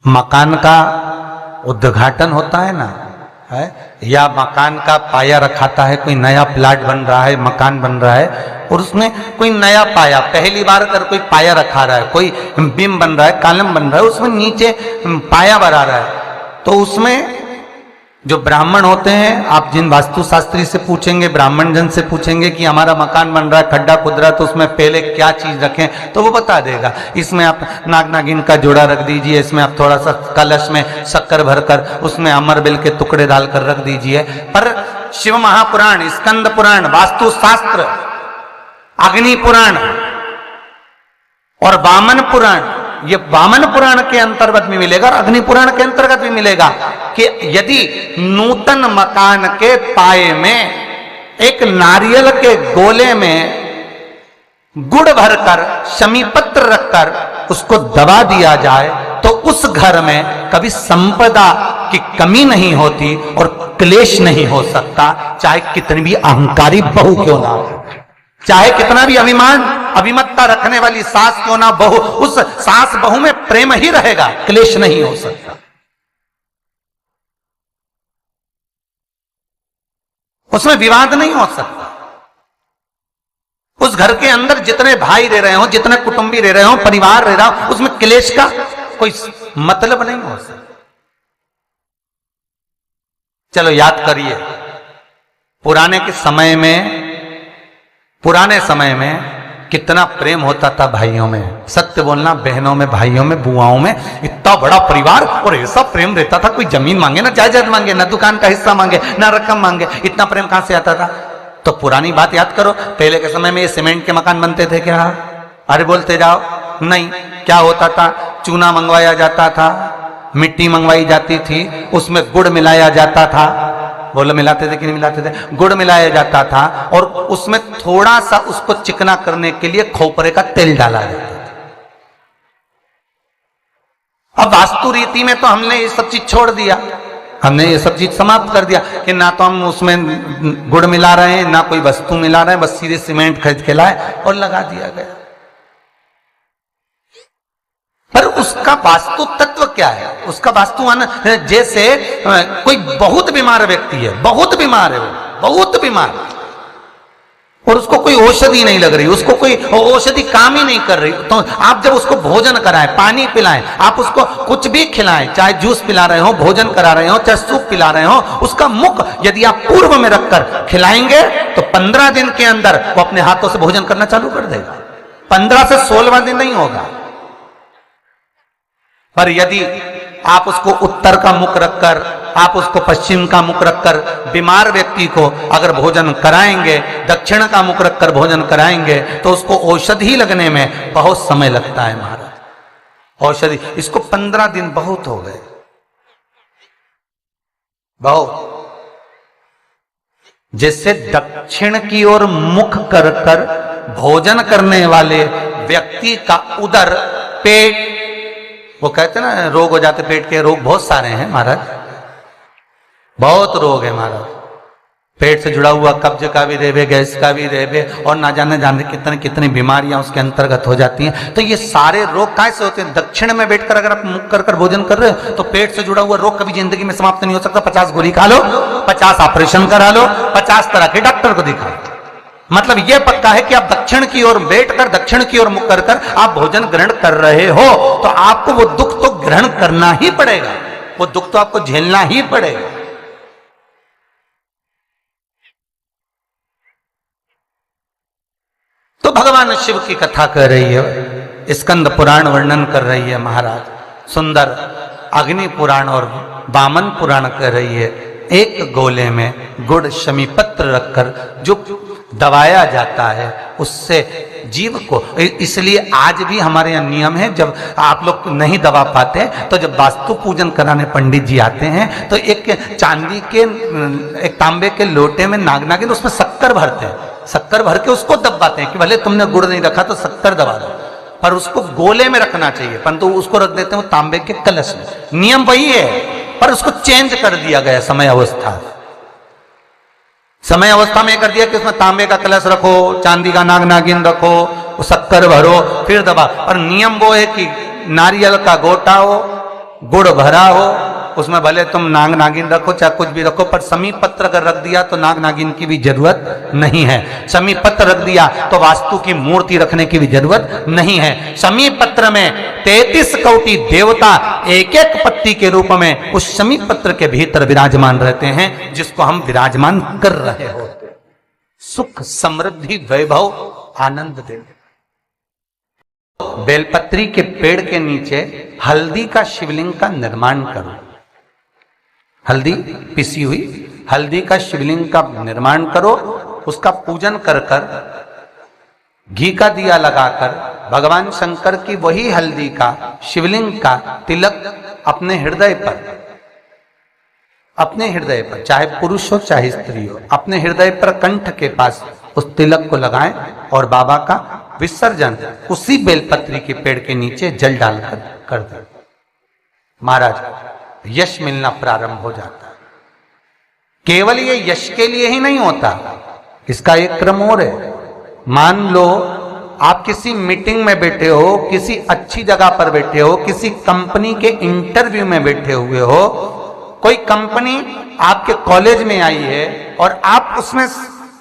मकान का उद्घाटन होता है ना, है, या मकान का पाया रखाता है, कोई नया प्लाट बन रहा है, मकान बन रहा है और उसमें कोई नया पाया, पहली बार अगर कोई पाया रखा रहा है, कोई बीम बन रहा है, कॉलम बन रहा है, उसमें नीचे पाया बना रहा है, तो उसमें जो ब्राह्मण होते हैं, आप जिन वास्तुशास्त्री से पूछेंगे, ब्राह्मण जन से पूछेंगे कि हमारा मकान बन रहा है, खड्डा खुद रहा, तो उसमें पहले क्या चीज रखें, तो वो बता देगा। इसमें आप नाग नागिन का जोड़ा रख दीजिए, इसमें आप थोड़ा सा कलश में शक्कर भरकर उसमें अमरबेल के टुकड़े डालकर रख दीजिए। पर शिव महापुराण, स्कंद पुराण, वास्तुशास्त्र, अग्नि पुराण और वामन पुराण, ये वामन पुराण के अंतर्गत भी मिलेगा और अग्नि पुराण के अंतर्गत भी मिलेगा कि यदि नूतन मकान के पाए में एक नारियल के गोले में गुड़ भरकर, शमी पत्र रखकर उसको दबा दिया जाए तो उस घर में कभी संपदा की कमी नहीं होती और क्लेश नहीं हो सकता, चाहे कितनी भी अहंकारी बहू क्यों ना हो, चाहे कितना भी अभिमान अभिमत्ता रखने वाली सास क्यों ना बहू, उस सास बहू में प्रेम ही रहेगा, क्लेश नहीं हो सकता। उसमें विवाद नहीं हो सकता। उस घर के अंदर जितने भाई रह रहे हो, जितने कुटुंबी रह रहे हो, परिवार रह रहा हो, उसमें क्लेश का कोई मतलब नहीं हो सकता। चलो याद करिए, पुराने समय में कितना प्रेम होता था भाइयों में, सत्य बोलना, बहनों में, भाइयों में, बुआओं में, इतना बड़ा परिवार और ऐसा प्रेम रहता था, कोई जमीन मांगे ना जायदाद मांगे, ना दुकान का हिस्सा मांगे, ना रकम मांगे, इतना प्रेम कहां से आता था। तो पुरानी बात याद करो, पहले के समय में ये सीमेंट के मकान बनते थे क्या? अरे बोलते जाओ, नहीं। क्या होता था? चूना मंगवाया जाता था, मिट्टी मंगवाई जाती थी, उसमें गुड़ मिलाया जाता था, बोलो मिलाते थे कि नहीं मिलाते थे? गुड़ मिलाया जाता था और उसमें थोड़ा सा उसको चिकना करने के लिए खोपरे का तेल डाला जाता था। अब वास्तु रीति में तो हमने ये सब चीज छोड़ दिया, हमने ये सब चीज समाप्त कर दिया कि ना तो हम उसमें गुड़ मिला रहे हैं, ना कोई वस्तु मिला रहे हैं, बस सीधे सीमेंट खरीद के लाए और लगा दिया गया। पर उसका वास्तु तत्व क्या है? उसका वास्तु, जैसे कोई बहुत बीमार व्यक्ति है, बहुत बीमार है, बहुत बीमार, और उसको कोई औषधि नहीं लग रही, उसको कोई औषधि काम ही नहीं कर रही, तो आप जब उसको भोजन कराएं, पानी पिलाएं, आप उसको कुछ भी खिलाएं, चाहे जूस पिला रहे हो, भोजन करा रहे हो, चाहे सूप पिला रहे हो, उसका मुख यदि आप पूर्व में रखकर खिलाएंगे तो 15 दिन के अंदर वो अपने हाथों से भोजन करना चालू कर देगा। 15 से 16वां दिन नहीं होगा। पर यदि आप उसको उत्तर का मुख रखकर, आप उसको पश्चिम का मुख रखकर बीमार व्यक्ति को अगर भोजन कराएंगे, दक्षिण का मुख रखकर भोजन कराएंगे, तो उसको औषधि लगने में बहुत समय लगता है महाराज। औषधि, इसको 15 दिन बहुत हो गए, बहुत। जिससे दक्षिण की ओर मुख कर कर भोजन करने वाले व्यक्ति का उदर, पेट, वो कहते ना रोग हो जाते, पेट के रोग बहुत सारे हैं महाराज, बहुत रोग है महाराज। पेट से जुड़ा हुआ कब्ज का भी रेबे, गैस का भी रेबे, और ना जाने कितनी कितनी बीमारियां उसके अंतर्गत हो जाती हैं। तो ये सारे रोग कैसे होते हैं? दक्षिण में बैठकर अगर आप मुख कर भोजन कर रहे हो तो पेट से जुड़ा हुआ रोग कभी जिंदगी में समाप्त नहीं हो सकता। 50 गोली खा लो, 50 ऑपरेशन करा लो, 50 तरह के डॉक्टर को दिखा लो। मतलब यह पक्का है कि आप दक्षिण की ओर बैठकर, दक्षिण की ओर मुख कर कर आप भोजन ग्रहण कर रहे हो तो आपको वो दुख तो ग्रहण करना ही पड़ेगा, वो दुख तो आपको झेलना ही पड़ेगा। तो भगवान शिव की कथा कर रही है, स्कंद पुराण वर्णन कर रही है महाराज, सुंदर अग्नि पुराण और वामन पुराण कर रही है। एक गोले में गुड़ शमी पत्र रखकर जो दबाया जाता है उससे जीव को, इसलिए आज भी हमारे यहाँ नियम है, जब आप लोग नहीं दबा पाते तो जब वास्तु पूजन कराने पंडित जी आते हैं तो एक चांदी के, एक तांबे के लोटे में नाग नागिन, उसमें शक्कर भरते हैं, शक्कर भर के उसको दबाते हैं कि भले तुमने गुड़ नहीं रखा तो शक्कर दबा दो, पर उसको गोले में रखना चाहिए, परंतु उसको रख देते हैं वो तांबे के कलश में। नियम वही है पर उसको चेंज कर दिया गया समय अवस्था में कर दिया कि उसमें तांबे का कलश रखो, चांदी का नाग नागिन रखो, शक्कर भरो, फिर दबा। और नियम वो है कि नारियल का गोटा हो, गुड़ भरा हो, उसमें भले तुम नाग नागिन रखो चाहे कुछ भी रखो, पर समी पत्र अगर रख दिया तो नाग नागिन की भी जरूरत नहीं है। समी पत्र रख दिया तो वास्तु की मूर्ति रखने की भी जरूरत नहीं है। समी पत्र में 33 कोटि देवता एक एक पत्ती के रूप में उस समी पत्र के भीतर विराजमान रहते हैं, जिसको हम विराजमान कर रहे होते। सुख समृद्धि वैभव आनंद दे। बेलपत्री के पेड़ के नीचे हल्दी का शिवलिंग का निर्माण करो। हल्दी पिसी हुई हल्दी का शिवलिंग का निर्माण करो, उसका पूजन कर कर घी का दिया लगाकर भगवान शंकर की वही हल्दी का शिवलिंग का तिलक अपने हृदय पर चाहे पुरुष हो चाहे स्त्री हो, अपने हृदय पर कंठ के पास उस तिलक को लगाएं और बाबा का विसर्जन उसी बेलपत्री के पेड़ के नीचे जल डालकर कर दें। महाराज, यश मिलना प्रारंभ हो जाता है। केवल ये यश के लिए ही नहीं होता, इसका एक क्रम और है। मान लो आप किसी मीटिंग में बैठे हो, किसी अच्छी जगह पर बैठे हो, किसी कंपनी के इंटरव्यू में बैठे हुए हो, कोई कंपनी आपके कॉलेज में आई है और आप उसमें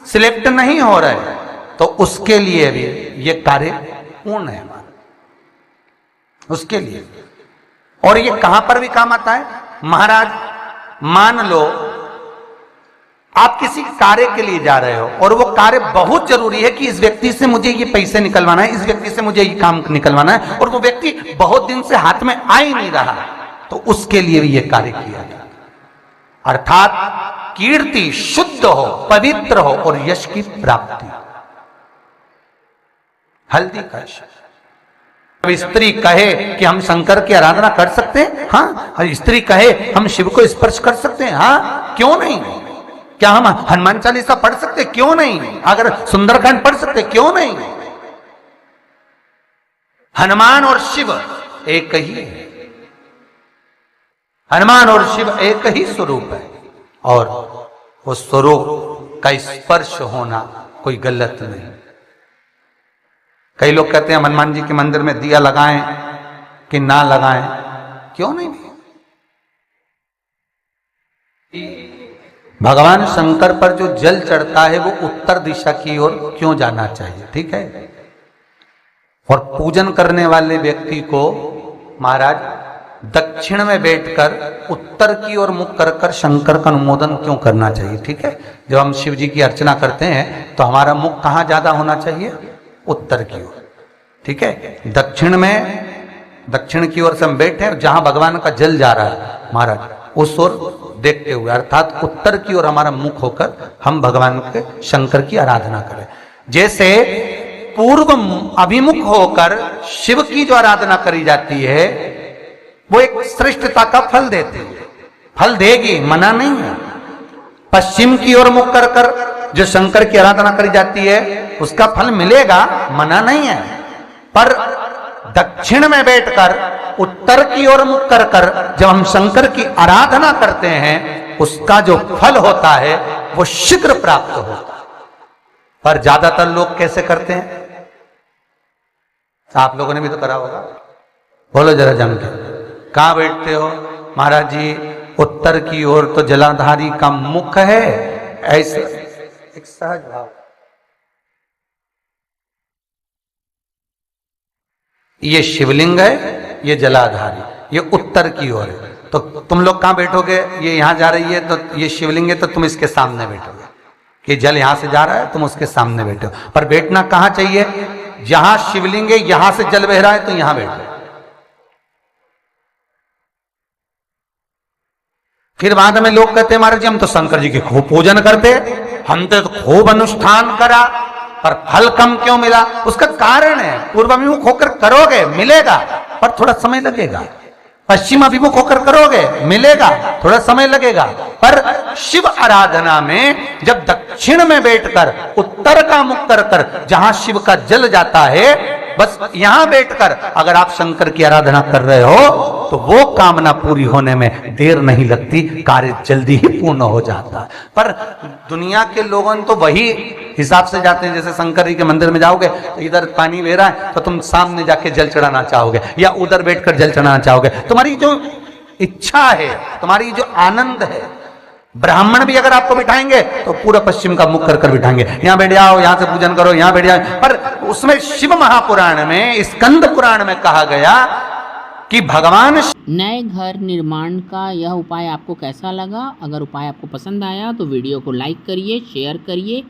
सिलेक्ट नहीं हो रहे, तो उसके लिए भी ये कार्य पूर्ण है उसके लिए। और ये कहां पर भी काम आता है महाराज। मान लो आप किसी कार्य के लिए जा रहे हो और वो कार्य बहुत जरूरी है कि इस व्यक्ति से मुझे ये पैसे निकलवाना है, इस व्यक्ति से मुझे ये काम निकलवाना है, और वो व्यक्ति बहुत दिन से हाथ में आ ही नहीं रहा, तो उसके लिए भी ये कार्य किया जाता है। अर्थात कीर्ति शुद्ध हो, पवित्र हो और यश की प्राप्ति। हल्दी का अब स्त्री कहे कि हम शंकर की आराधना कर सकते हैं, हाँ। स्त्री कहे हम शिव को स्पर्श कर सकते हैं, हाँ, क्यों नहीं। क्या हम हनुमान चालीसा पढ़ सकते, क्यों नहीं। अगर सुंदरकांड पढ़ सकते, क्यों नहीं। हनुमान और शिव एक ही है, हनुमान और शिव एक ही स्वरूप है, और उस स्वरूप का स्पर्श होना कोई गलत नहीं। कई लोग कहते हैं हनुमान जी के मंदिर में दिया लगाएं कि ना लगाएं, क्यों नहीं। भगवान शंकर पर जो जल चढ़ता है वो उत्तर दिशा की ओर क्यों जाना चाहिए, ठीक है। और पूजन करने वाले व्यक्ति को महाराज दक्षिण में बैठकर उत्तर की ओर मुख कर कर शंकर का अनुमोदन क्यों करना चाहिए, ठीक है। जब हम शिव जी की अर्चना करते हैं तो हमारा मुख कहाँ ज्यादा होना चाहिए, उत्तर की ओर, ठीक है। दक्षिण की ओर से हम बैठे, जहां भगवान का जल जा रहा है महाराज उस ओर देखते हुए, अर्थात उत्तर की ओर हमारा मुख होकर हम भगवान के शंकर की आराधना करें। जैसे पूर्व अभिमुख होकर शिव की जो आराधना करी जाती है वो एक श्रेष्ठता का फल देती है, फल देगी, मना नहीं है। पश्चिम की ओर मुख कर कर जो शंकर की आराधना करी जाती है उसका फल मिलेगा, मना नहीं है। पर दक्षिण में बैठकर उत्तर की ओर मुख कर कर जब हम शंकर की आराधना करते हैं उसका जो फल होता है वो शीघ्र प्राप्त होता है। पर ज्यादातर लोग कैसे करते हैं, आप लोगों ने भी तो करा होगा, बोलो जरा जम के। कहां बैठते हो महाराज जी, उत्तर की ओर तो जलाधारी का मुख है, ऐसा एक सहज भाव। ये शिवलिंग है, ये जलाधारी, ये उत्तर की ओर है, तो तुम लोग कहां बैठोगे, ये यहां जा रही है तो ये शिवलिंग है तो तुम इसके सामने बैठोगे, कि जल यहां से जा रहा है तुम उसके सामने बैठो। पर बैठना कहां चाहिए, जहां शिवलिंग है यहां से जल बह रहा है तो यहां बैठो। फिर बाद में लोग कहते हैं महाराज जी हम तो शंकर जी के खूब पूजन करते, हमने तो खूब अनुष्ठान करा पर फल कम क्यों मिला। उसका कारण है पूर्व अभिमुख होकर करोगे मिलेगा, पर थोड़ा समय लगेगा। पश्चिम अभिमुख होकर करोगे मिलेगा, थोड़ा समय लगेगा। पर शिव आराधना में जब दक्षिण में बैठकर उत्तर का मुख कर कर जहां शिव का जल जाता है, बस यहां बैठकर अगर आप शंकर की आराधना कर रहे हो तो वो कामना पूरी होने में देर नहीं लगती, कार्य जल्दी ही पूर्ण हो जाता है। पर दुनिया के लोगों ने तो वही हिसाब से जाते हैं। जैसे शंकर जी के मंदिर में जाओगे तो इधर पानी बह रहा है तो तुम सामने जाके जल चढ़ाना चाहोगे, या उधर बैठकर जल चढ़ाना चाहोगे। तुम्हारी जो इच्छा है, तुम्हारी जो आनंद है। ब्राह्मण भी अगर आपको बिठाएंगे तो पूरा पश्चिम का मुख कर बिठाएंगे, यहाँ बैठ जाओ, यहाँ से पूजन करो, यहाँ बैठ जाओ। पर उसमें शिव महापुराण में, स्कंद पुराण में कहा गया कि भगवान नए घर निर्माण का यह उपाय आपको कैसा लगा? अगर उपाय आपको पसंद आया तो वीडियो को लाइक करिए, शेयर करिए